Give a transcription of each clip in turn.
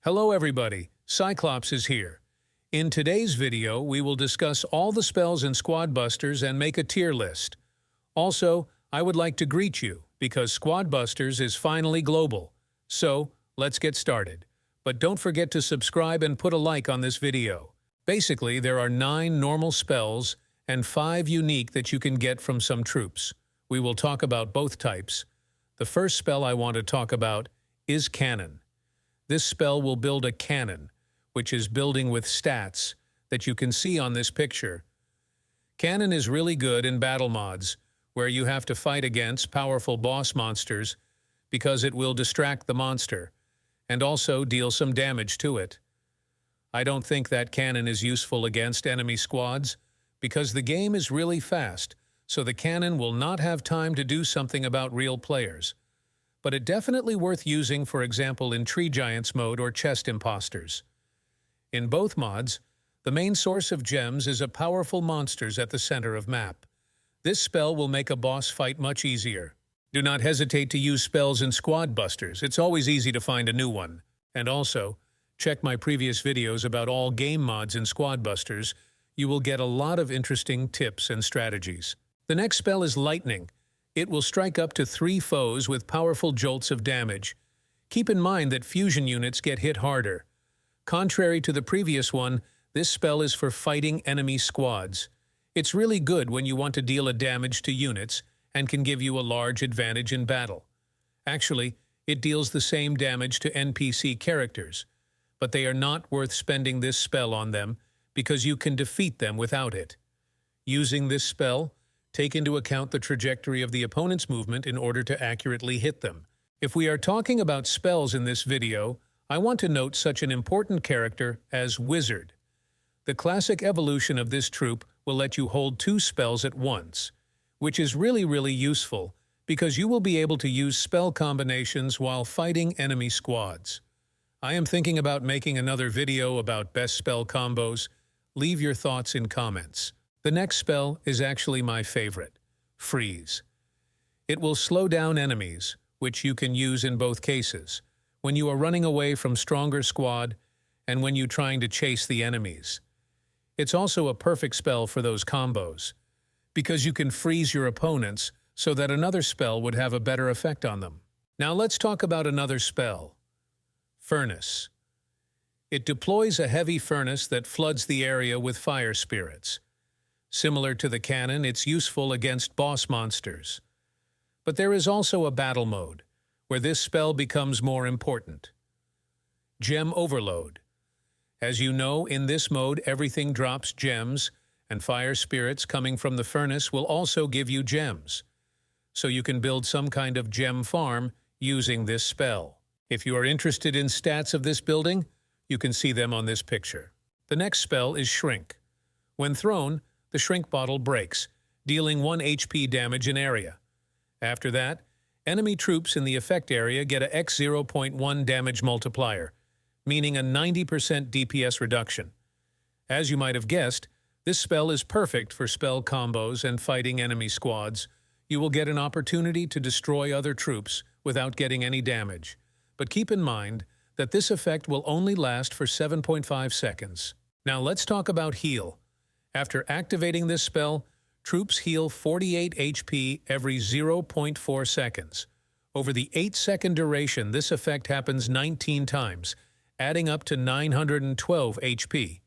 Hello everybody, Cyclops is here. In today's video, we will discuss all the spells in Squad Busters and make a tier list. Also, I would like to greet you, because Squad Busters is finally global. So, let's get started. But don't forget to subscribe and put a like on this video. Basically, there are 9 normal spells and 5 unique that you can get from some troops. We will talk about both types. The first spell I want to talk about is Cannon. This spell will build a cannon, which is building with stats that you can see on this picture. Cannon is really good in battle mods, where you have to fight against powerful boss monsters because it will distract the monster, and also deal some damage to it. I don't think that cannon is useful against enemy squads, because the game is really fast, so the cannon will not have time to do something about real players. But it's definitely worth using, for example, in Tree Giants mode or Chest Imposters. In both mods, the main source of gems is a powerful monsters at the center of map. This spell will make a boss fight much easier. Do not hesitate to use spells in Squad Busters. It's always easy to find a new one. And also, check my previous videos about all game mods in Squad Busters. You will get a lot of interesting tips and strategies. The next spell is Lightning. It will strike up to 3 foes with powerful jolts of damage. Keep in mind that fusion units get hit harder. Contrary to the previous one, this spell is for fighting enemy squads. It's really good when you want to deal a damage to units and can give you a large advantage in battle. Actually, it deals the same damage to NPC characters, but they are not worth spending this spell on them because you can defeat them without it. Using this spell, take into account the trajectory of the opponent's movement in order to accurately hit them. If we are talking about spells in this video, I want to note such an important character as Wizard. The classic evolution of this troop will let you hold 2 spells at once, which is really useful because you will be able to use spell combinations while fighting enemy squads. I am thinking about making another video about best spell combos. Leave your thoughts in comments. The next spell is actually my favorite, Freeze. It will slow down enemies, which you can use in both cases, when you are running away from stronger squad and when you're trying to chase the enemies. It's also a perfect spell for those combos, because you can freeze your opponents so that another spell would have a better effect on them. Now let's talk about another spell, Furnace. It deploys a heavy furnace that floods the area with fire spirits. Similar to the cannon, it's useful against boss monsters. But there is also a battle mode, where this spell becomes more important. Gem Overload. As you know, in this mode everything drops gems, and fire spirits coming from the furnace will also give you gems. So you can build some kind of gem farm using this spell. If you are interested in stats of this building, you can see them on this picture. The next spell is Shrink. When thrown, the shrink bottle breaks, dealing 1 HP damage in area. After that, enemy troops in the effect area get a x 0.1 damage multiplier, meaning a 90% DPS reduction. As you might have guessed, this spell is perfect for spell combos and fighting enemy squads. You will get an opportunity to destroy other troops without getting any damage. But keep in mind that this effect will only last for 7.5 seconds. Now let's talk about Heal. After activating this spell, troops heal 48 HP every 0.4 seconds. Over the 8-second duration, this effect happens 19 times, adding up to 912 HP.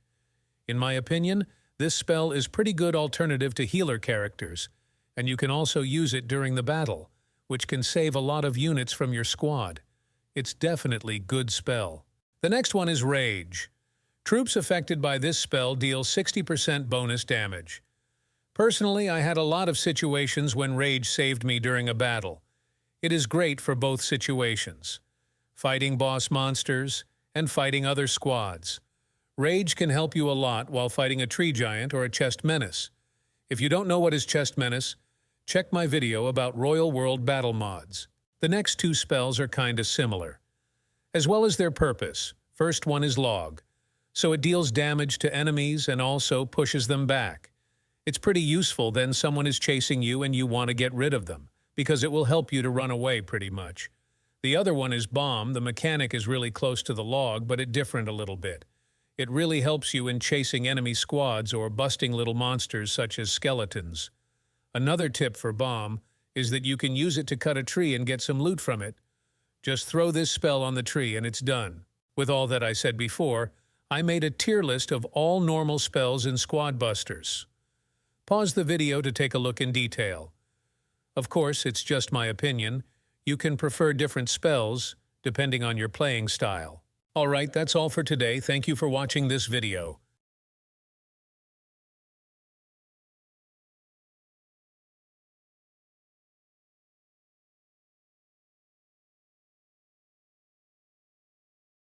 In my opinion, this spell is pretty good alternative to healer characters, and you can also use it during the battle, which can save a lot of units from your squad. It's definitely good spell. The next one is Rage. Troops affected by this spell deal 60% bonus damage. Personally, I had a lot of situations when Rage saved me during a battle. It is great for both situations, fighting boss monsters and fighting other squads. Rage can help you a lot while fighting a Tree Giant or a Chest Menace. If you don't know what is Chest Menace, check my video about Royal World battle mods. The next 2 spells are kinda similar, as well as their purpose. First one is Log. So it deals damage to enemies and also pushes them back. It's pretty useful then someone is chasing you and you want to get rid of them, because it will help you to run away pretty much. The other one is Bomb. The mechanic is really close to the log, but it different a little bit. It really helps you in chasing enemy squads or busting little monsters such as skeletons. Another tip for Bomb is that you can use it to cut a tree and get some loot from it. Just throw this spell on the tree and it's done. With all that I said before, I made a tier list of all normal spells in Squad Busters. Pause the video to take a look in detail. Of course, it's just my opinion. You can prefer different spells, depending on your playing style. Alright, that's all for today. Thank you for watching this video.